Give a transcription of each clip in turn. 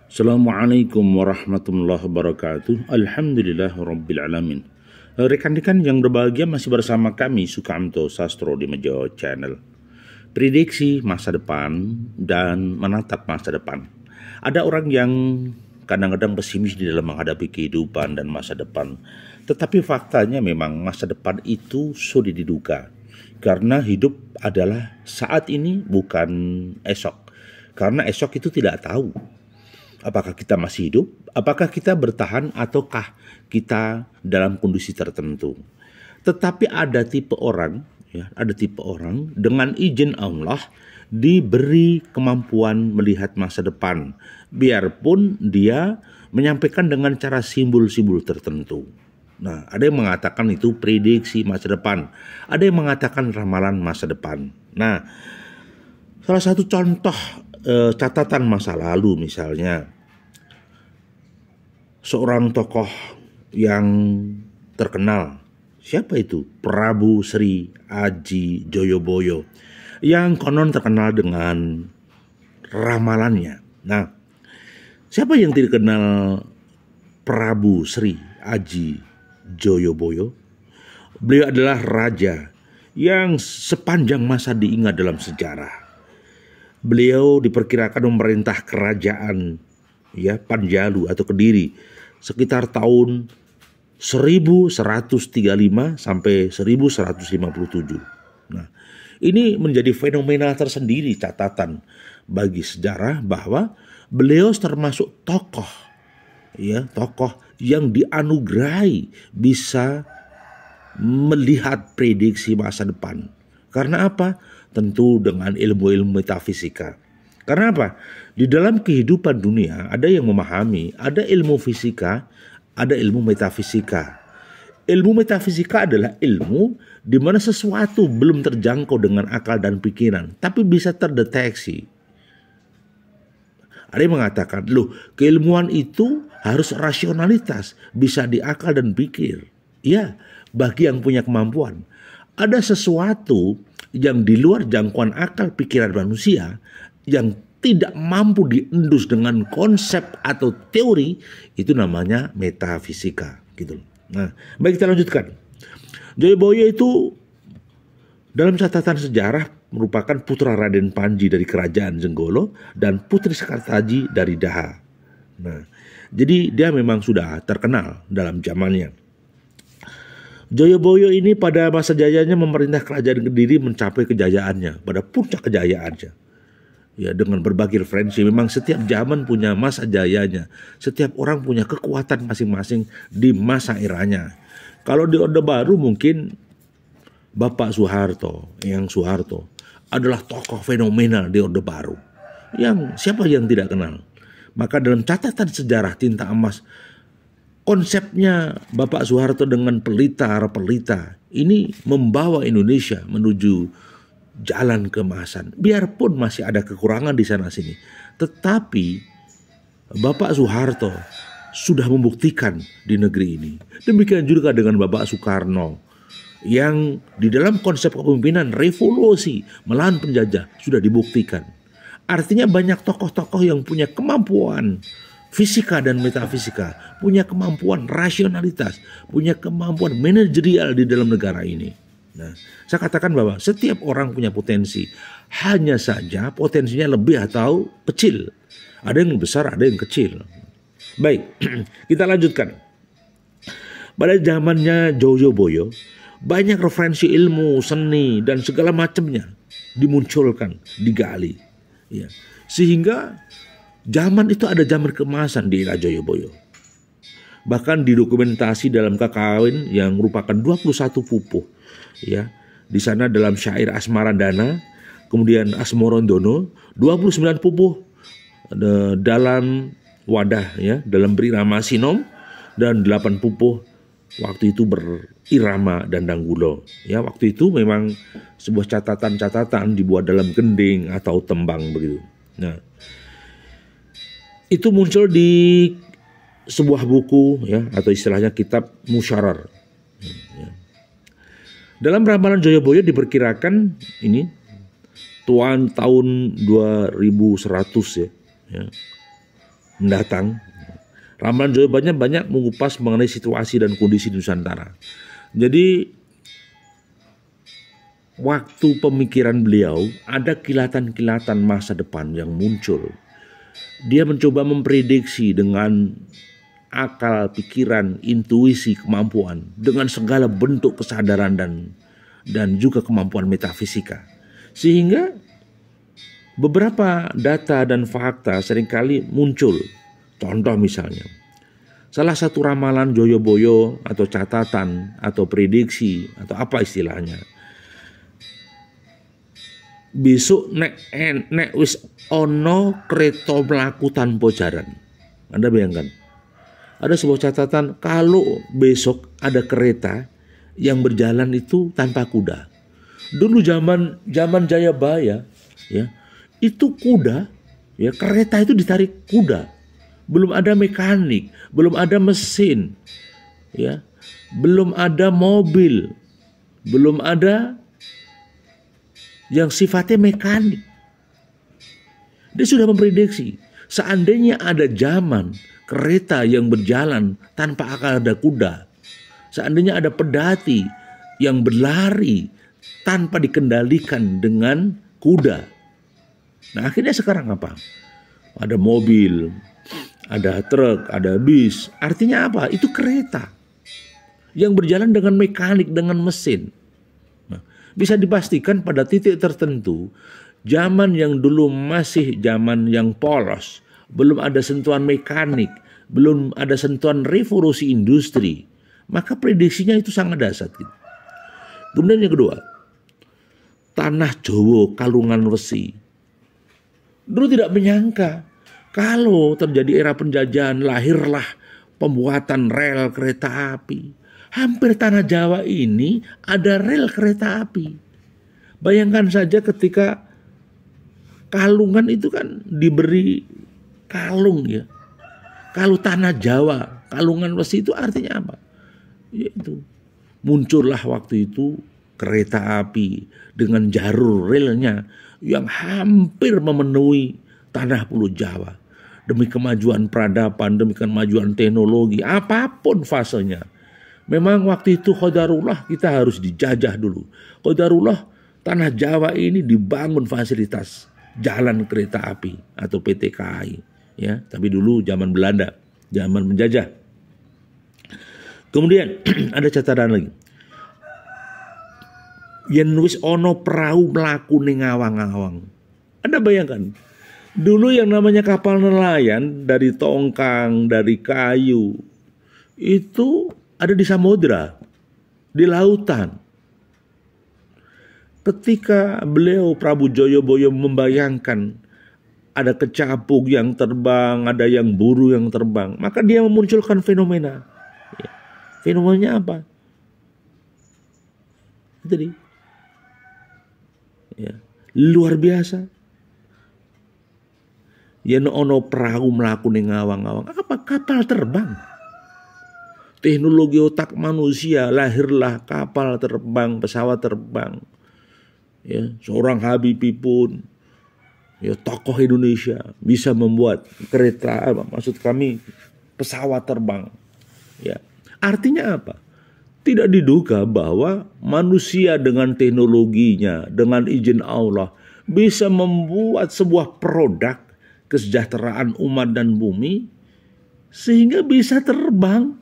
Assalamualaikum warahmatullahi wabarakatuh. Alhamdulillah rabbil alamin. Rekan-rekan yang berbahagia, masih bersama kami Sukamto Sastro di Mejo Channel. Prediksi masa depan dan menatap masa depan. Ada orang yang kadang-kadang pesimis di dalam menghadapi kehidupan dan masa depan. Tetapi faktanya memang masa depan itu sulit diduga. Karena hidup adalah saat ini, bukan esok. Karena esok itu tidak tahu. Apakah kita masih hidup? Apakah kita bertahan? Ataukah kita dalam kondisi tertentu? Tetapi ada tipe orang, dengan izin Allah diberi kemampuan melihat masa depan, biarpun dia menyampaikan dengan cara simbol-simbol tertentu. Nah, ada yang mengatakan itu prediksi masa depan, ada yang mengatakan ramalan masa depan. Nah, salah satu contoh catatan masa lalu misalnya, seorang tokoh yang terkenal, siapa itu? Prabu Sri Aji Joyoboyo, yang konon terkenal dengan ramalannya. Nah, siapa yang tidak kenal Prabu Sri Aji Joyoboyo? Beliau adalah raja yang sepanjang masa diingat dalam sejarah. Beliau diperkirakan memerintah kerajaan Panjalu atau Kediri sekitar tahun 1135 sampai 1157. Nah, ini menjadi fenomena tersendiri, catatan bagi sejarah bahwa beliau termasuk tokoh yang dianugerahi bisa melihat prediksi masa depan. Karena apa? Tentu dengan ilmu-ilmu metafisika. Karena apa? Di dalam kehidupan dunia ada yang memahami, ada ilmu fisika, ada ilmu metafisika. Ilmu metafisika adalah ilmu di mana sesuatu belum terjangkau dengan akal dan pikiran, tapi bisa terdeteksi. Ada yang mengatakan, keilmuan itu harus rasionalitas, bisa diakal dan pikir. Ya, bagi yang punya kemampuan. Ada sesuatu yang di luar jangkauan akal pikiran manusia, yang tidak mampu diendus dengan konsep atau teori, itu namanya metafisika gitu. Nah, baik, kita lanjutkan. Joyoboyo itu dalam catatan sejarah merupakan putra Raden Panji dari kerajaan Jenggolo dan Putri Sekartaji dari Daha. Nah, jadi dia memang sudah terkenal dalam zamannya. Joyoboyo ini pada masa jayanya memerintah kerajaan Kediri mencapai kejayaannya, pada puncak kejayaannya. Ya, dengan berbagai referensi, memang setiap zaman punya masa jayanya. Setiap orang punya kekuatan masing-masing di masa eranya. Kalau di Orde Baru mungkin Bapak Soeharto, adalah tokoh fenomenal di Orde Baru. Yang siapa yang tidak kenal? Maka dalam catatan sejarah tinta emas, konsepnya Bapak Soeharto dengan pelita ini membawa Indonesia menuju jalan keemasan. Biarpun masih ada kekurangan di sana sini, tetapi Bapak Soeharto sudah membuktikan di negeri ini. Demikian juga dengan Bapak Soekarno yang di dalam konsep kepemimpinan revolusi melawan penjajah sudah dibuktikan. Artinya banyak tokoh-tokoh yang punya kemampuan fisika dan metafisika, punya kemampuan rasionalitas, punya kemampuan manajerial di dalam negara ini. Nah, saya katakan bahwa setiap orang punya potensi. Hanya saja potensinya lebih atau kecil. Ada yang besar, ada yang kecil. Baik, kita lanjutkan. Pada zamannya Joyoboyo, banyak referensi ilmu, seni, dan segala macamnya dimunculkan, digali. Ya. Sehingga zaman itu ada zaman keemasan di era Joyoboyo. Bahkan didokumentasi dalam kakawin yang merupakan 21 pupuh. Ya, di sana dalam syair Asmarandana, kemudian Asmorondono, 29 pupuh dalam wadah, dalam berirama sinom, dan 8 pupuh waktu itu berirama dandanggulo. Ya, waktu itu memang sebuah catatan-catatan dibuat dalam gending atau tembang begitu. Nah, itu muncul di sebuah buku, atau istilahnya kitab Musyarar. Dalam ramalan Joyoboyo diperkirakan ini tahun 2100 ya. mendatang. Ramalan jawabannya banyak mengupas mengenai situasi dan kondisi Nusantara. Jadi waktu pemikiran beliau ada kilatan-kilatan masa depan yang muncul. Dia mencoba memprediksi dengan akal, pikiran, intuisi, kemampuan dengan segala bentuk kesadaran dan juga kemampuan metafisika. Sehingga beberapa data dan fakta seringkali muncul. Contoh misalnya, salah satu ramalan Joyoboyo atau catatan atau prediksi atau apa istilahnya. Besok nek wis ono kereta mlaku tanpa jaran. Anda bayangkan. Ada sebuah catatan kalau besok ada kereta yang berjalan itu tanpa kuda. Dulu zaman Jayabaya ya, itu kuda ya, kereta itu ditarik kuda. Belum ada mekanik, belum ada mesin, ya, belum ada mobil, belum ada yang sifatnya mekanik. Dia sudah memprediksi, seandainya ada zaman kereta yang berjalan tanpa ada kuda, seandainya ada pedati yang berlari tanpa dikendalikan dengan kuda. Nah akhirnya sekarang apa? Ada mobil, ada truk, ada bis. Artinya apa? Itu kereta yang berjalan dengan mekanik, dengan mesin. Nah, bisa dipastikan pada titik tertentu, zaman yang dulu masih zaman yang polos, belum ada sentuhan mekanik, belum ada sentuhan revolusi industri, maka prediksinya itu sangat dahsyat. Kemudian yang kedua, tanah Jawa kalungan wesi. Dulu tidak menyangka kalau terjadi era penjajahan, lahirlah pembuatan rel kereta api. Hampir tanah Jawa ini ada rel kereta api. Bayangkan saja ketika kalungan itu kan diberi kalung ya. Kalau tanah Jawa, kalungan wesi itu artinya apa? Yaitu muncullah waktu itu kereta api dengan jalur relnya yang hampir memenuhi tanah Pulau Jawa. Demi kemajuan peradaban, demi kemajuan teknologi, apapun fasenya. Memang waktu itu qadarullah kita harus dijajah dulu. Qadarullah tanah Jawa ini dibangun fasilitas jalan kereta api atau PT KAI. Ya, tapi dulu zaman Belanda, zaman menjajah. Kemudian ada catatan lagi. Yen wis ono perahu mlaku ning awang-awang. Anda bayangkan, dulu yang namanya kapal nelayan dari tongkang, dari kayu, itu ada di samudra, di lautan. Ketika beliau Prabu Joyoboyo membayangkan ada kecapuk yang terbang, ada yang buru yang terbang, maka dia memunculkan fenomena. Fenomenanya apa? Jadi, ya, luar biasa. Yen ono perahu mlaku ning awang-awang. Apa? Kapal terbang. Teknologi otak manusia, lahirlah kapal terbang, pesawat terbang. Ya, seorang Habibie pun, ya, tokoh Indonesia bisa membuat kereta, maksud kami pesawat terbang. Ya, artinya apa? Tidak diduga bahwa manusia dengan teknologinya, dengan izin Allah, bisa membuat sebuah produk kesejahteraan umat dan bumi sehingga bisa terbang.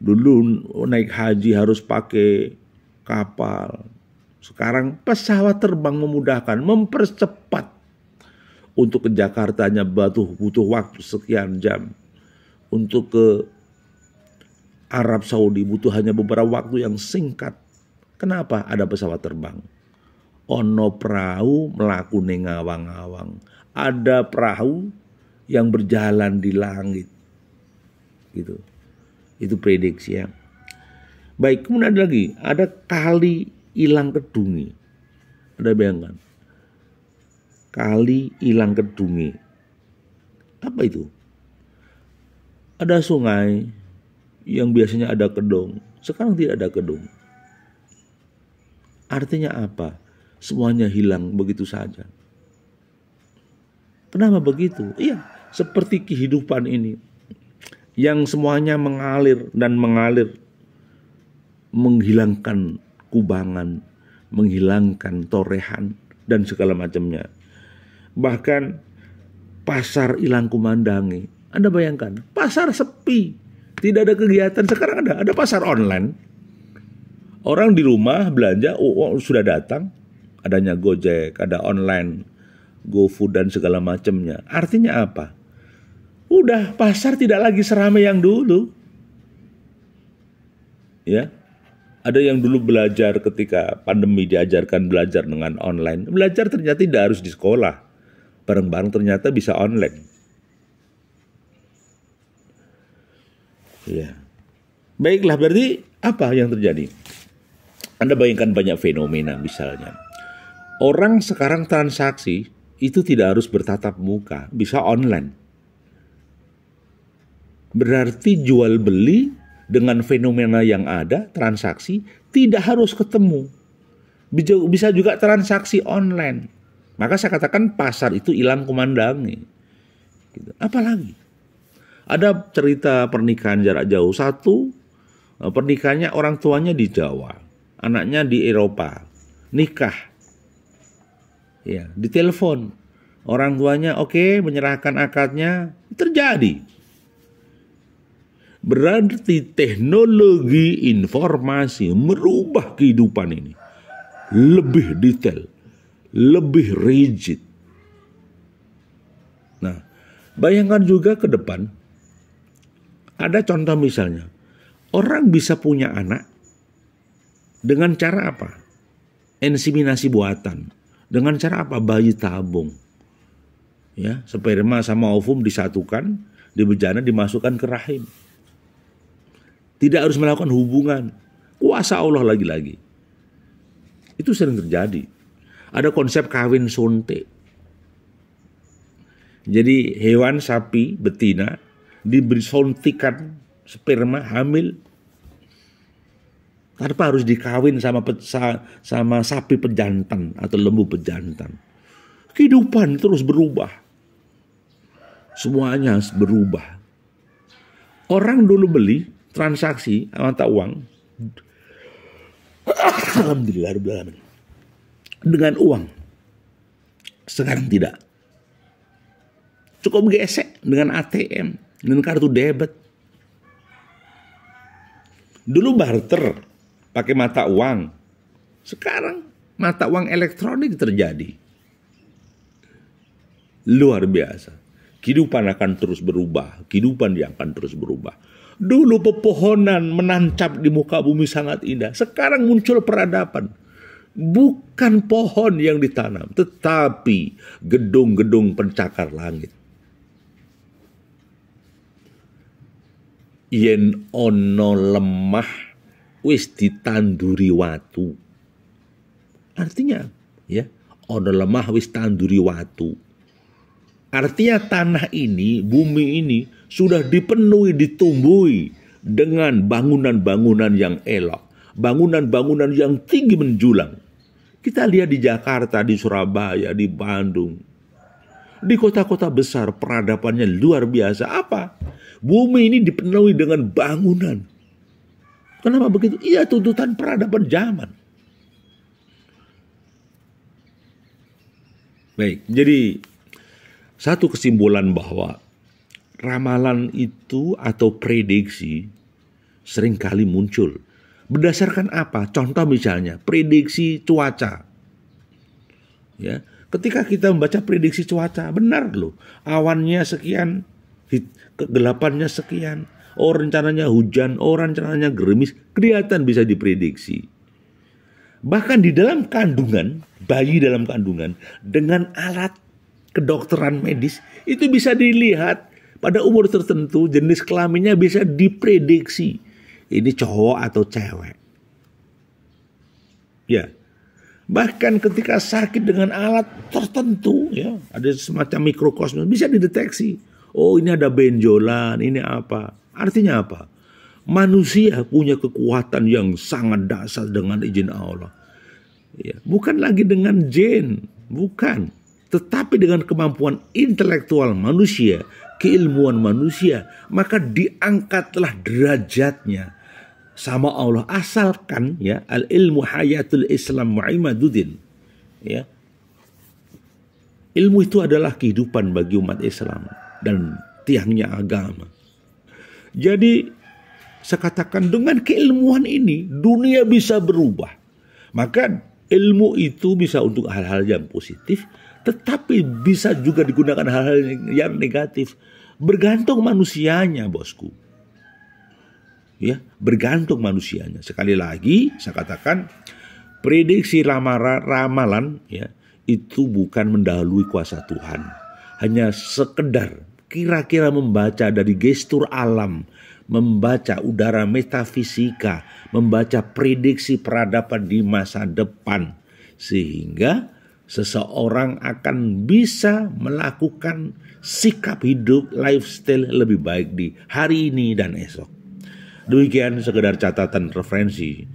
Dulu naik haji harus pakai kapal. Sekarang pesawat terbang memudahkan, mempercepat. Untuk ke Jakartanya butuh waktu sekian jam. Untuk ke Arab Saudi butuh hanya beberapa waktu yang singkat. Kenapa? Ada pesawat terbang. Ono perahu mlaku ning awang-awang. Ada perahu yang berjalan di langit. Gitu. Itu prediksi ya. Baik, kemudian ada lagi. Ada kali ilang kedungi. Ada bayangkan. Kali ilang kedungi. Apa itu? Ada sungai yang biasanya ada kedung. Sekarang tidak ada kedung. Artinya apa? Semuanya hilang begitu saja. Kenapa begitu? Iya, seperti kehidupan ini yang semuanya mengalir dan mengalir, menghilangkan kubangan, menghilangkan torehan dan segala macamnya. Bahkan pasar hilang kumandangi. Anda bayangkan, pasar sepi, tidak ada kegiatan. Sekarang ada pasar online. Orang di rumah belanja, sudah datang, adanya Gojek, ada online, GoFood dan segala macamnya. Artinya apa? Udah pasar tidak lagi seramai yang dulu. Ya. Ada yang dulu belajar ketika pandemi diajarkan belajar dengan online. Belajar ternyata tidak harus di sekolah. Bareng-bareng ternyata bisa online. Ya. Baiklah, berarti apa yang terjadi? Anda bayangkan banyak fenomena misalnya. Orang sekarang transaksi itu tidak harus bertatap muka, bisa online. Berarti jual beli dengan fenomena yang ada, transaksi tidak harus ketemu. Bisa juga transaksi online. Maka saya katakan pasar itu hilang kumandangi. Gitu. Apalagi? Ada cerita pernikahan jarak jauh. Satu, pernikahannya orang tuanya di Jawa, anaknya di Eropa, nikah. Ya, ditelepon. Orang tuanya oke, menyerahkan akadnya, terjadi. Berarti teknologi informasi merubah kehidupan ini. Lebih detail, lebih rigid. Nah, bayangkan juga ke depan, ada contoh misalnya, orang bisa punya anak dengan cara apa? Inseminasi buatan. Dengan cara apa? Bayi tabung. Ya, sperma sama ovum disatukan, di bejana dimasukkan ke rahim. Tidak harus melakukan hubungan. Kuasa Allah lagi-lagi. Itu sering terjadi. Ada konsep kawin suntik. Jadi hewan sapi betina diberi suntikan sperma hamil tanpa harus dikawin sama sapi pejantan atau lembu pejantan. Kehidupan terus berubah. Semuanya berubah. Orang dulu beli transaksi mata uang, alhamdulillah, dengan uang. Sekarang tidak. Cukup gesek dengan ATM, dengan kartu debit. Dulu barter pakai mata uang. Sekarang mata uang elektronik terjadi. Luar biasa. Kehidupan akan terus berubah. Kehidupan yang akan terus berubah. Dulu pepohonan menancap di muka bumi sangat indah. Sekarang muncul peradaban. Bukan pohon yang ditanam, tetapi gedung-gedung pencakar langit. Yen ono lemah wis ditanduri watu. Artinya, ya, ono lemah wis tanduri watu. Artinya tanah ini, bumi ini sudah dipenuhi, ditumbuhi dengan bangunan-bangunan yang elok. Bangunan-bangunan yang tinggi menjulang. Kita lihat di Jakarta, di Surabaya, di Bandung. Di kota-kota besar peradabannya luar biasa. Apa? Bumi ini dipenuhi dengan bangunan. Kenapa begitu? Iya, tuntutan peradaban zaman. Baik, jadi satu kesimpulan bahwa ramalan itu atau prediksi seringkali muncul. Berdasarkan apa? Contoh misalnya, prediksi cuaca. Ya, ketika kita membaca prediksi cuaca, benar loh. Awannya sekian, kegelapannya sekian. Oh, rencananya hujan, oh, rencananya gerimis. Kelihatan bisa diprediksi. Bahkan di dalam kandungan, bayi dalam kandungan, dengan alat kedokteran medis, itu bisa dilihat pada umur tertentu, jenis kelaminnya bisa diprediksi. Ini cowok atau cewek. Ya. Bahkan ketika sakit dengan alat tertentu, ya, ada semacam mikrokosmos, bisa dideteksi. Oh, ini ada benjolan, ini apa? Artinya apa? Manusia punya kekuatan yang sangat dahsyat dengan izin Allah. Ya, bukan lagi dengan jin, bukan. tetapi dengan kemampuan intelektual manusia, keilmuan manusia, maka diangkatlah derajatnya sama Allah, asalkan ya al ilmu hayatul Islam wa imaduddin, ya. Ilmu itu adalah kehidupan bagi umat Islam dan tiangnya agama. Jadi saya katakan dengan keilmuan ini dunia bisa berubah. Maka ilmu itu bisa untuk hal-hal yang positif, tetapi bisa juga digunakan hal-hal yang negatif. Bergantung manusianya, bosku. Ya, bergantung manusianya. Sekali lagi saya katakan prediksi ramalan ya itu bukan mendahului kuasa Tuhan. Hanya sekedar kira-kira membaca dari gestur alam, membaca udara metafisika, membaca prediksi peradaban di masa depan. Sehingga seseorang akan bisa melakukan sikap hidup, lifestyle lebih baik di hari ini dan esok. Demikian sekedar catatan referensi,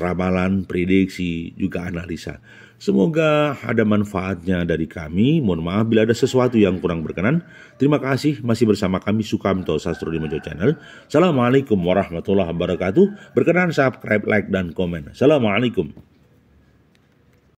ramalan, prediksi, juga analisa. Semoga ada manfaatnya dari kami. Mohon maaf bila ada sesuatu yang kurang berkenan. Terima kasih masih bersama kami Sukamto Sastro Dimejo Channel. Assalamualaikum warahmatullahi wabarakatuh. Berkenan subscribe, like, dan komen. Assalamualaikum.